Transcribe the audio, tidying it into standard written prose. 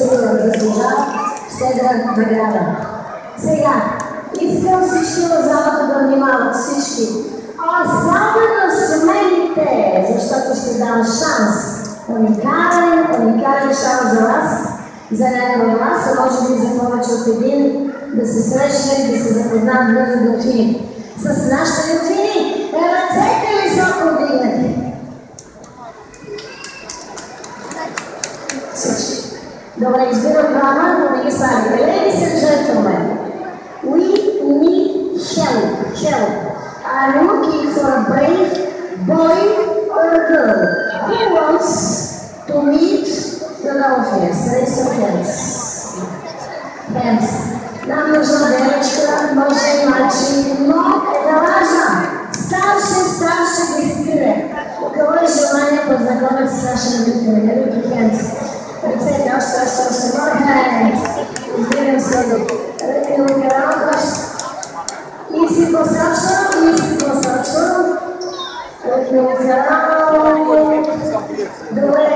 сигурно заслужава щедра награда. Сега, искам всички в залата да внимават, всички. Особено смелите, защото ще дам шанс. Уникален шанс за вас, за някой от вас, а може би за повече от един, да се срещнем, да се запознаят близо делфини. С нашите делфини, ръцете високо вдигнати. Всички. Добре, избирам двама, но не ги слагате. Ladies and gentlemen, we need help. I'm looking for a brave boy or a girl who wants to meet the dolphins. Raise your hands. Нам нужна девочка, може и мальчик, но е важно. Старше дисциплина. У кого есть желание познакомиться с нашими дисциплинами? Руки, hands. Ръцете, още. More hands. Избирам следу. Ръки, руки, и си посочвам. Ръки, руки, добре.